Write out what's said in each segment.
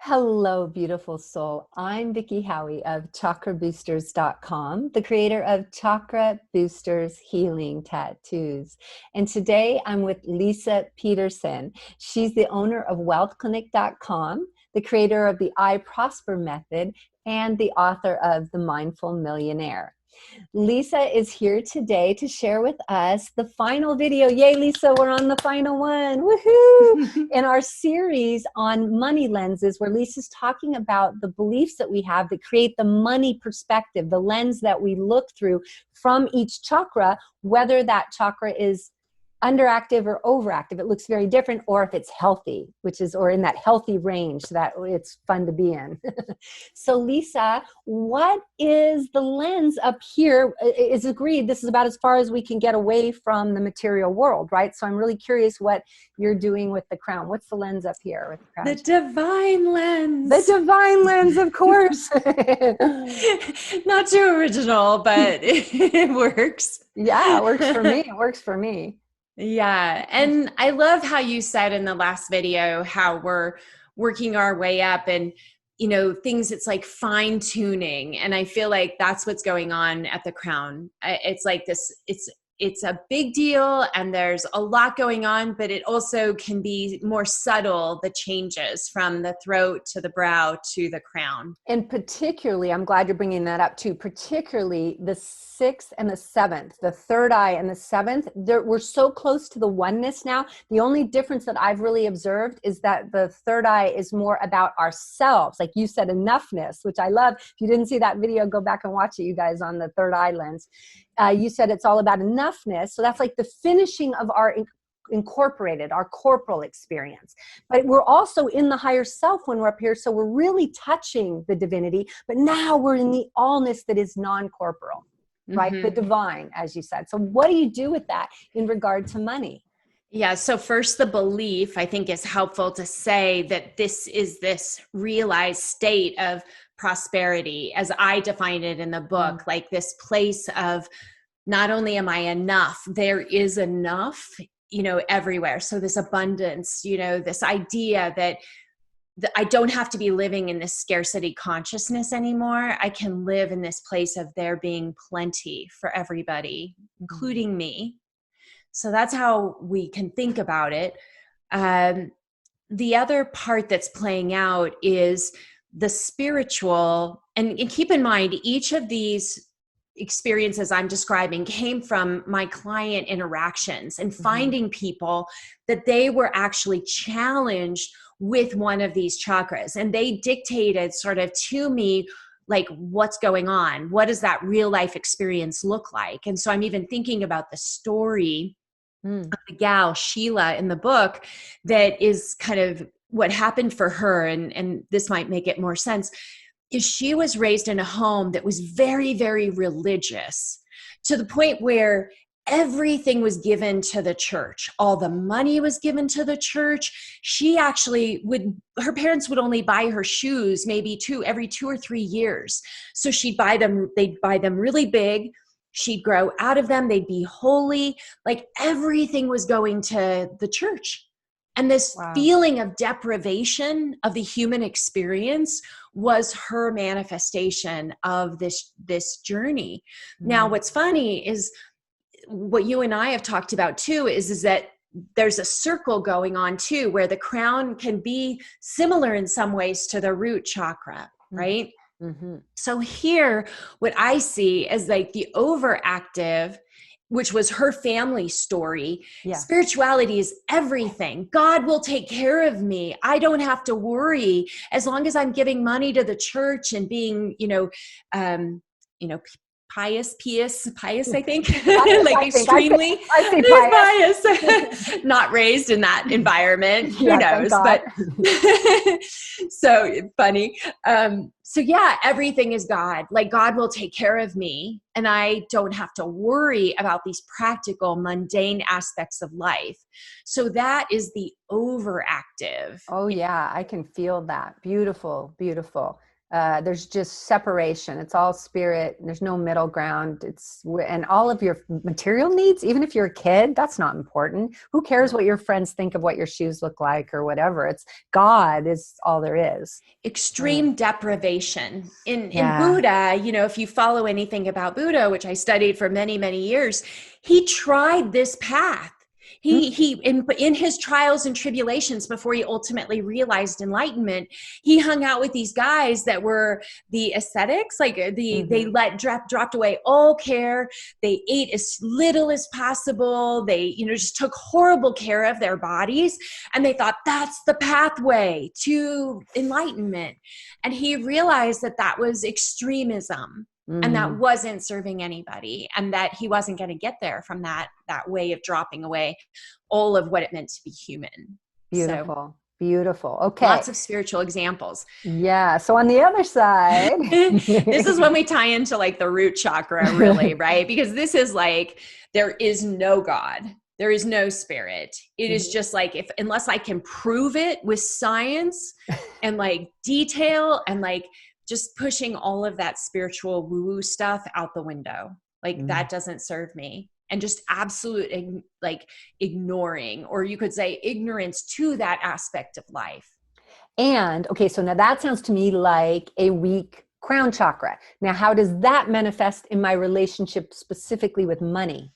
Hello, beautiful soul. I'm Vicki Howie of chakraboosters.com, the creator of Chakra Boosters Healing Tattoos. And today I'm with Leisa Peterson. She's the owner of wealthclinic.com, the creator of the I Prosper Method, and the author of The Mindful Millionaire. Leisa is here today to share with us the final video. Yay, Leisa, we're on the final one. Woohoo! In our series on money lenses, where Lisa's talking about the beliefs that we have that create the money perspective, the lens that we look through from each chakra, whether that chakra is underactive or overactive. It looks very different, or if it's healthy, or in that healthy range that it's fun to be in. So Leisa, what is the lens up here? Is agreed, this is about as far as we can get away from the material world, right? So I'm really curious what you're doing with the crown. What's the lens up here with the crown? The divine lens. The divine lens, of course. Not too original, but it works. Yeah, it works for me. It works for me. Yeah. And I love how you said in the last video how we're working our way up and, things, it's like fine tuning. And I feel like that's what's going on at the crown. It's like this, it's a big deal and there's a lot going on, but it also can be more subtle, the changes from the throat to the brow to the crown. And particularly, I'm glad you're bringing that up too, particularly the 6th and the 7th, the third eye and the 7th, we're so close to the oneness now. The only difference that I've really observed is that the third eye is more about ourselves. Like you said, enoughness, which I love. If you didn't see that video, go back and watch it, you guys, on the third eye lens. You said it's all about enoughness. So that's like the finishing of our incorporated, our corporal experience. But we're also in the higher self when we're up here. So we're really touching the divinity, but now we're in the allness that is non-corporal, right? The divine, as you said. So what do you do with that in regard to money? Yeah. So first, the belief, I think, is helpful to say that this is this realized state of prosperity, as I define it in the book, like this place of not only am I enough, there is enough, everywhere. So this abundance, this idea that I don't have to be living in this scarcity consciousness anymore. I can live in this place of there being plenty for everybody, including me. So that's how we can think about it. The other part that's playing out is the spiritual, and keep in mind, each of these experiences I'm describing came from my client interactions and finding people that they were actually challenged with one of these chakras. And they dictated sort of to me, like, what's going on? What does that real life experience look like? And so I'm even thinking about the story of the gal, Sheila, in the book, that is kind of what happened for her. And this might make it more sense. Is she was raised in a home that was very, very religious, to the point where everything was given to the church. All the money was given to the church. She actually her parents would only buy her shoes maybe every 2 or 3 years. So they'd buy them really big. She'd grow out of them. They'd be holy. Like everything was going to the church. And this feeling of deprivation of the human experience was her manifestation of this journey. Now, what's funny is what you and I have talked about too, is that there's a circle going on too, where the crown can be similar in some ways to the root chakra, right? So here, what I see is like the overactive, which was her family story. Yeah. Spirituality is everything. God will take care of me. I don't have to worry as long as I'm giving money to the church and being, pious, I think, extremely pious, not raised in that environment. Who knows? But so funny. So yeah, everything is God. Like God will take care of me and I don't have to worry about these practical, mundane aspects of life. So that is the overactive. Oh yeah, I can feel that. Beautiful, beautiful. There's just separation. It's all spirit. There's no middle ground. And all of your material needs, even if you're a kid, that's not important. Who cares what your friends think of what your shoes look like or whatever? It's God is all there is. Extreme deprivation. In Yeah. Buddha, you know, if you follow anything about Buddha, which I studied for many, many years, he tried this path. In his trials and tribulations before he ultimately realized enlightenment, he hung out with these guys that were the ascetics, like they dropped away all care. They ate as little as possible. They, you know, just took horrible care of their bodies, and they thought that's the pathway to enlightenment. And he realized that that was extremism. And that wasn't serving anybody, and that he wasn't going to get there from that way of dropping away all of what it meant to be human. Beautiful. So, beautiful. Okay. Lots of spiritual examples. Yeah. So on the other side, this is when we tie into like the root chakra, really, right? Because this is like, there is no God. There is no spirit. It is just like, unless I can prove it with science and like detail and like just pushing all of that spiritual woo-woo stuff out the window. Like that doesn't serve me. And just absolute like ignoring, or you could say ignorance to that aspect of life. And okay, so now that sounds to me like a weak crown chakra. Now, how does that manifest in my relationship specifically with money?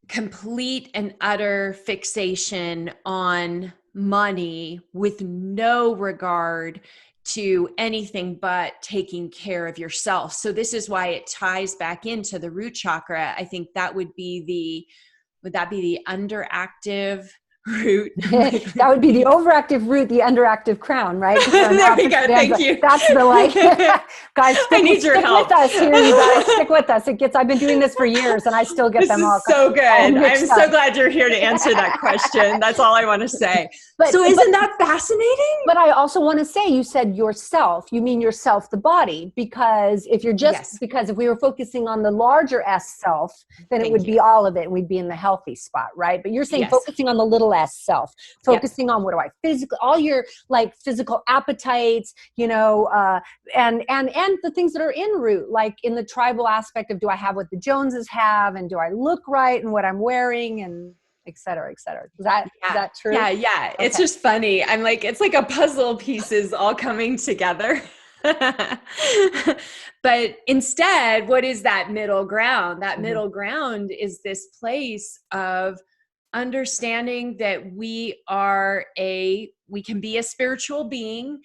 Complete and utter fixation on money with no regard to anything but taking care of yourself. So this is why it ties back into the root chakra. I think that would be would that be the underactive root? That would be the overactive root, the underactive crown, right? There we go. Thank you. That's the like, guys, stick with us here, you guys. Stick with us. I've been doing this for years and I still get them all. So good. I'm so glad you're here to answer that question. That's all I want to say. So isn't that fascinating? But I also want to say, you said yourself, you mean yourself, the body, because if you're just, because if we were focusing on the larger S self, then it would be all of it and we'd be in the healthy spot, right? But you're saying focusing on the little S self, focusing on what do I physically, all your like physical appetites, you know, and the things that are en route, like in the tribal aspect of, do I have what the Joneses have, and do I look right in what I'm wearing, and et cetera, et cetera. Is that true? Yeah. Okay. It's just funny. I'm like, it's like a puzzle pieces all coming together. But instead, what is that middle ground? That middle ground is this place of understanding that we can be a spiritual being.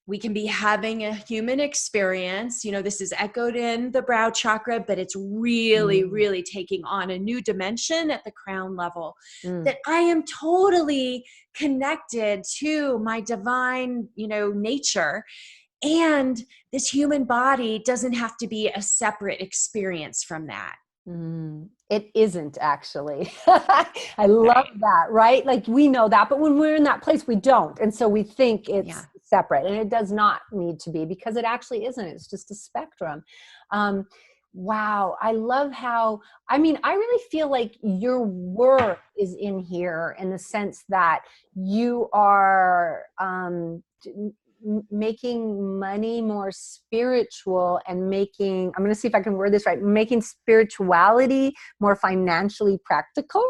We can be having a human experience. You know, this is echoed in the brow chakra, but it's really, really taking on a new dimension at the crown level, that I am totally connected to my divine, you know, nature. And this human body doesn't have to be a separate experience from that. It isn't actually. I love that, right? Like we know that, but when we're in that place, we don't. And so we think it's separate, and it does not need to be, because it actually isn't. It's just a spectrum. Wow. I love how, I mean, I really feel like your work is in here in the sense that you are, making money more spiritual, and making, I'm going to see if I can word this right, making spirituality more financially practical.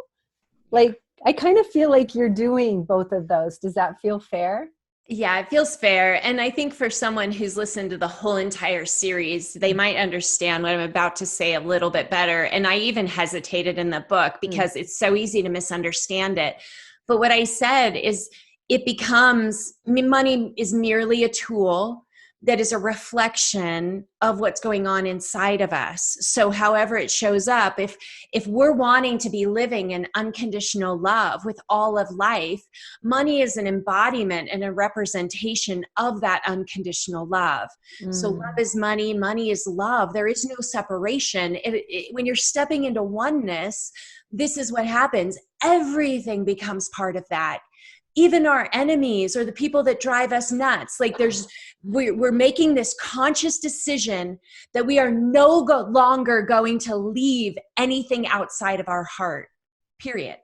Like, I kind of feel like you're doing both of those. Does that feel fair? Yeah, it feels fair. And I think for someone who's listened to the whole entire series, they might understand what I'm about to say a little bit better. And I even hesitated in the book because it's so easy to misunderstand it. But what I said is, it becomes, money is merely a tool that is a reflection of what's going on inside of us. So however it shows up, if we're wanting to be living in unconditional love with all of life, money is an embodiment and a representation of that unconditional love. So love is money, money is love. There is no separation. When you're stepping into oneness, this is what happens. Everything becomes part of that. Even our enemies or the people that drive us nuts. Like we're making this conscious decision that we are no longer going to leave anything outside of our heart, period.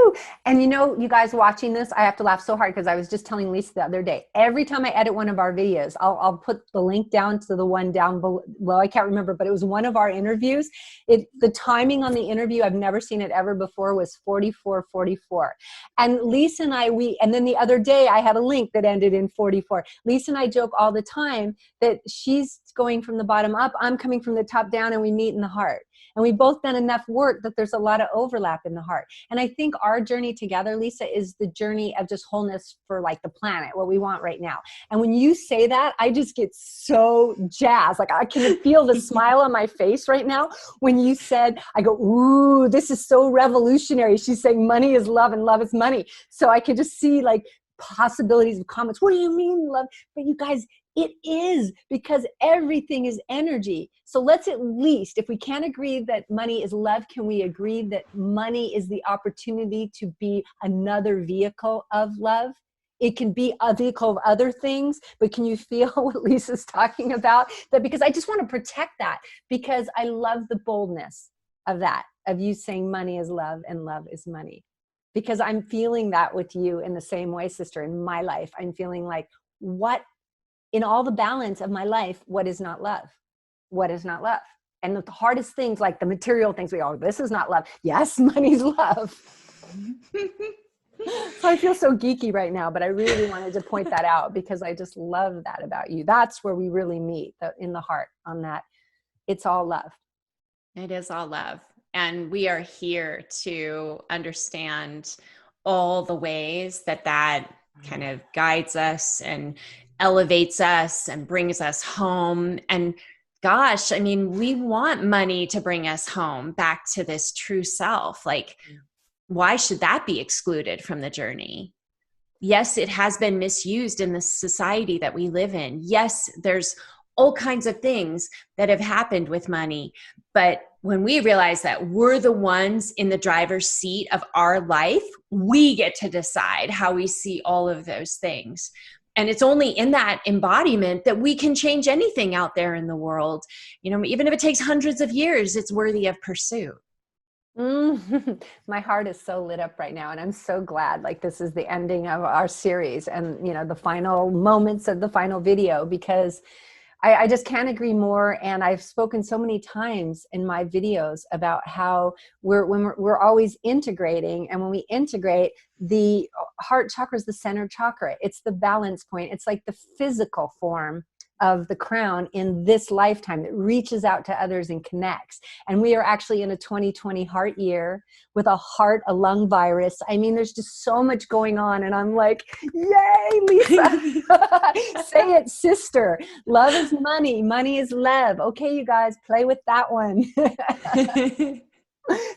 Woo! And you know, you guys watching this, I have to laugh so hard because I was just telling Lisa the other day, every time I edit one of our videos, I'll put the link down to the one down below. I can't remember, but it was one of our interviews. The timing on the interview, I've never seen it ever before, was 44:44. And Lisa and and then the other day I had a link that ended in 44. Lisa and I joke all the time that she's going from the bottom up, I'm coming from the top down, and we meet in the heart. And we've both done enough work that there's a lot of overlap in the heart. And I think our journey together, Lisa, is the journey of just wholeness for like the planet, what we want right now. And when you say that, I just get so jazzed. Like I can feel the smile on my face right now. When you said, I go, ooh, this is so revolutionary. She's saying money is love and love is money. So I could just see like possibilities of comments. What do you mean love? But you guys, it is, because everything is energy. So let's at least, if we can't agree that money is love, can we agree that money is the opportunity to be another vehicle of love? It can be a vehicle of other things, but can you feel what Lisa's talking about? That because I just want to protect that, because I love the boldness of that, of you saying money is love and love is money. Because I'm feeling that with you in the same way, sister, in my life. I'm feeling like, what in all the balance of my life, what is not love? What is not love? And the hardest things, like the material things, this is not love. Yes, money's love. So I feel so geeky right now, but I really wanted to point that out because I just love that about you. That's where we really meet, in the heart, on that. It's all love. It is all love. And we are here to understand all the ways that kind of guides us and elevates us and brings us home. And gosh, I mean, we want money to bring us home back to this true self. Like, why should that be excluded from the journey? Yes, it has been misused in the society that we live in. Yes, there's all kinds of things that have happened with money. But when we realize that we're the ones in the driver's seat of our life, we get to decide how we see all of those things. And it's only in that embodiment that we can change anything out there in the world. You know, even if it takes hundreds of years, it's worthy of pursuit. My heart is so lit up right now, and I'm so glad like this is the ending of our series and, you know, the final moments of the final video, because I just can't agree more. And I've spoken so many times in my videos about how we're always integrating. And when we integrate, the heart chakra is the center chakra. It's the balance point. It's like the physical form of the crown in this lifetime that reaches out to others and connects. And we are actually in a 2020 heart year with a lung virus. I mean, there's just so much going on. And I'm like, yay, Lisa. Say it, sister. Love is money. Money is love. Okay, you guys, play with that one.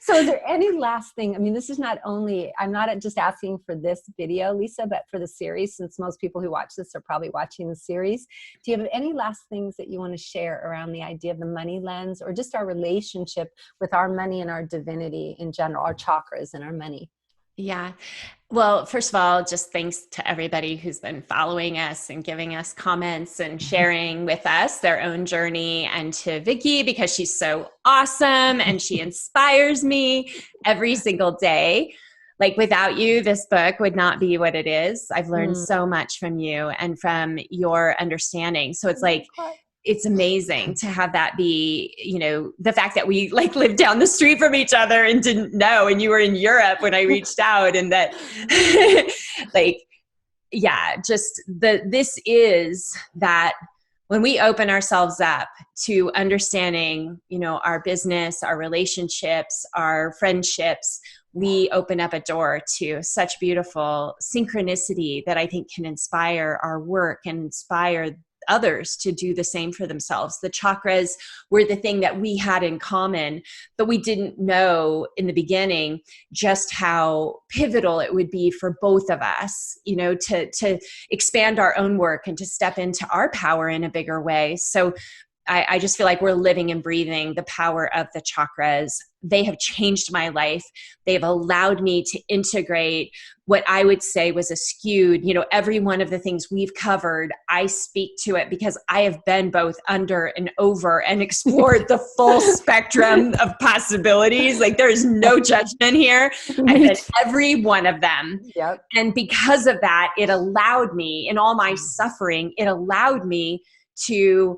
So is there any last thing? I mean, this is I'm not just asking for this video, Lisa, but for the series, since most people who watch this are probably watching the series. Do you have any last things that you want to share around the idea of the money lens, or just our relationship with our money and our divinity in general, our chakras and our money? Yeah. Well, first of all, just thanks to everybody who's been following us and giving us comments and sharing with us their own journey, and to Vicki, because she's so awesome and she inspires me every single day. Like, without you, this book would not be what it is. I've learned so much from you and from your understanding. So it's like, it's amazing to have that be, you know, the fact that we like lived down the street from each other and didn't know, and you were in Europe when I reached out, and that like, yeah, just this is that when we open ourselves up to understanding, you know, our business, our relationships, our friendships, we open up a door to such beautiful synchronicity that I think can inspire our work and inspire others to do the same for themselves. The chakras were the thing that we had in common, but we didn't know in the beginning just how pivotal it would be for both of us, you know, to expand our own work and to step into our power in a bigger way. So I just feel like we're living and breathing the power of the chakras. They have changed my life. They've allowed me to integrate what I would say was a skewed, every one of the things we've covered, I speak to it because I have been both under and over and explored the full spectrum of possibilities. Like there's no judgment here. I've been every one of them. Yep. And because of that, it allowed me, in all my suffering, it allowed me to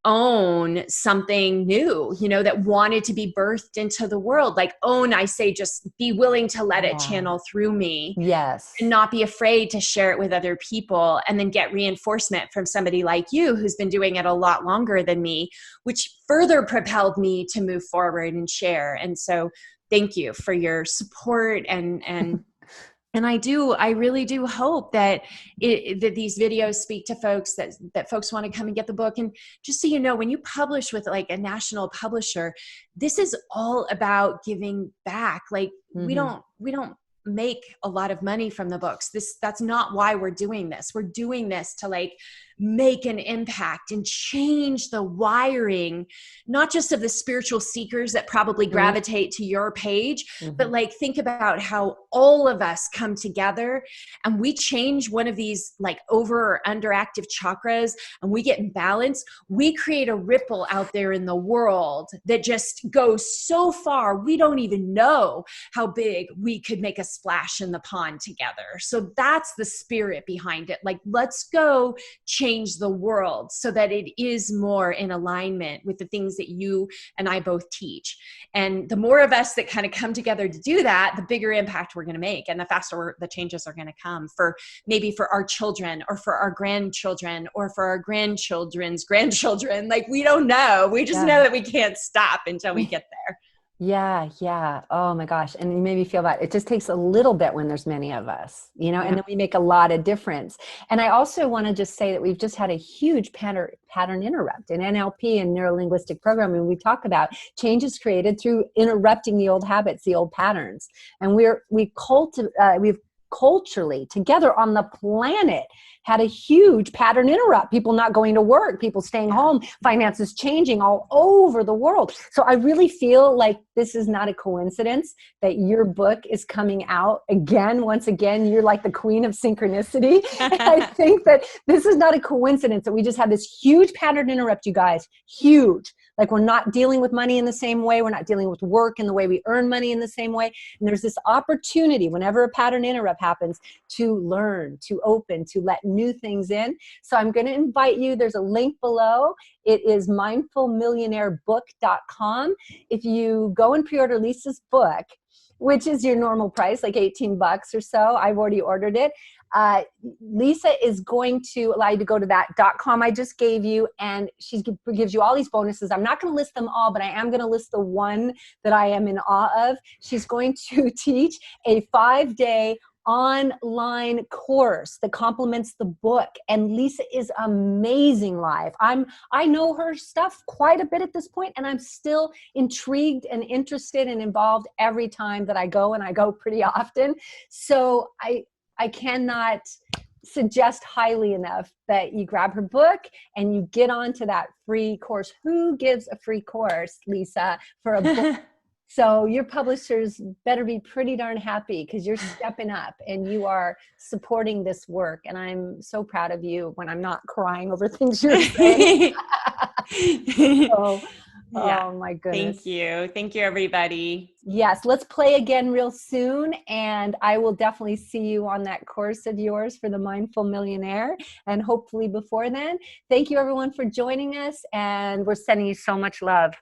own something new, that wanted to be birthed into the world. Like I say, just be willing to let it channel through me. Yes. And not be afraid to share it with other people, and then get reinforcement from somebody like you who's been doing it a lot longer than me, which further propelled me to move forward and share. And so thank you for your support and I really do hope that that these videos speak to folks, that folks want to come and get the book. And just so you know, when you publish with like a national publisher, this is all about giving back. Like we don't make a lot of money from the books. That's not why we're doing this. We're doing this to like make an impact and change the wiring, not just of the spiritual seekers that probably gravitate to your page, but like think about how all of us come together and we change one of these like over or underactive chakras and we get in balance. We create a ripple out there in the world that just goes so far. We don't even know how big we could make a splash in the pond together. So that's the spirit behind it. Like, let's go change the world so that it is more in alignment with the things that you and I both teach. And the more of us that kind of come together to do that, the bigger impact we're going to make and the faster the changes are going to come for maybe for our children or for our grandchildren or for our grandchildren's grandchildren. Like we don't know. We just know that we can't stop until we get there. Yeah. Yeah. Oh my gosh. And you made me feel that it just takes a little bit when there's many of us, and then we make a lot of difference. And I also want to just say that we've just had a huge pattern interrupt in NLP and neuro-linguistic programming. We talk about changes created through interrupting the old habits, the old patterns. And we've culturally together on the planet had a huge pattern interrupt, people not going to work, people staying home, finances changing all over the world. So I really feel like this is not a coincidence that your book is coming out again. Once again, you're like the queen of synchronicity. I think that this is not a coincidence that we just have this huge pattern interrupt, you guys, huge. Like we're not dealing with money in the same way. We're not dealing with work and the way we earn money in the same way. And there's this opportunity whenever a pattern interrupt happens to learn, to open, to let new things in. So I'm going to invite you. There's a link below. It is mindfulmillionairebook.com. If you go and pre-order Lisa's book, which is your normal price, like $18 or so, I've already ordered it. Leisa is going to allow you to go to that .com I just gave you, and she gives you all these bonuses. I'm not going to list them all, but I am going to list the one that I am in awe of. She's going to teach a 5-day online course that complements the book, and Leisa is amazing live. I know her stuff quite a bit at this point, and I'm still intrigued and interested and involved every time that I go, and I go pretty often. So I cannot suggest highly enough that you grab her book and you get onto that free course. Who gives a free course, Leisa, for a book? So your publishers better be pretty darn happy because you're stepping up and you are supporting this work. And I'm so proud of you when I'm not crying over things you're saying. So, oh my goodness. Thank you. Thank you, everybody. Yes, let's play again real soon. And I will definitely see you on that course of yours for the Mindful Millionaire. And hopefully before then, thank you everyone for joining us. And we're sending you so much love.